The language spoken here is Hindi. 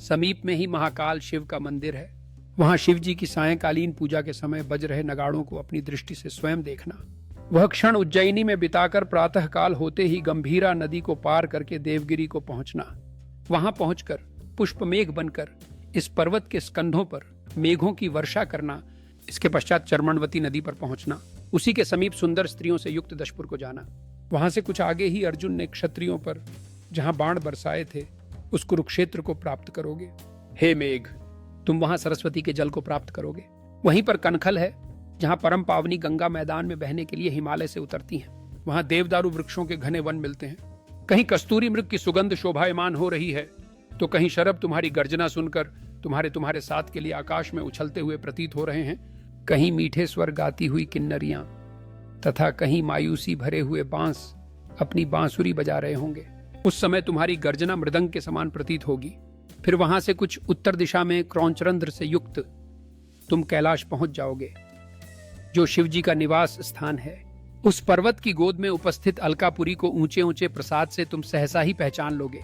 समीप में ही महाकाल शिव का मंदिर है। वहां शिव जी की सायंकालीन पूजा के समय बज रहे नगाड़ों को अपनी दृष्टि से स्वयं देखना। वह क्षण उज्जैनी में बिताकर प्रातः काल होते ही गंभीरा नदी को पार करके देवगिरी को पहुंचना। वहां पहुंचकर पुष्पमेघ बनकर इस पर्वत के स्कंधों पर मेघों की वर्षा करना। इसके पश्चात चर्मणवती नदी पर पहुंचना। उसी के समीप सुंदर स्त्रियों से युक्त दशपुर को जाना। वहां से कुछ आगे ही अर्जुन ने क्षत्रियों पर जहां बाण बरसाए थे उस कुरुक्षेत्र को प्राप्त करोगे। हे मेघ, तुम वहां सरस्वती के जल को प्राप्त करोगे। वहीं पर कनखल है जहां परम पावनी गंगा मैदान में बहने के लिए हिमालय से उतरती हैं। वहां देवदारू वृक्षों के घने वन मिलते हैं। कहीं कस्तूरी मृग की सुगंध शोभायमान हो रही है तो कहीं शरभ तुम्हारी गर्जना सुनकर तुम्हारे साथ के लिए आकाश में उछलते हुए प्रतीत हो रहे हैं। कहीं मीठे स्वर गाती हुई किन्नरियां तथा कहीं मायूसी भरे हुए बांस अपनी बांसुरी बजा रहे होंगे। उस समय तुम्हारी गर्जना मृदंग के समान प्रतीत होगी। फिर वहां से कुछ उत्तर दिशा में क्रौंचरंध्र से युक्त तुम कैलाश पहुंच जाओगे, जो शिव जी का निवास स्थान है। उस पर्वत की गोद में उपस्थित अलकापुरी को ऊंचे ऊंचे प्रसाद से तुम सहसा ही पहचान लोगे।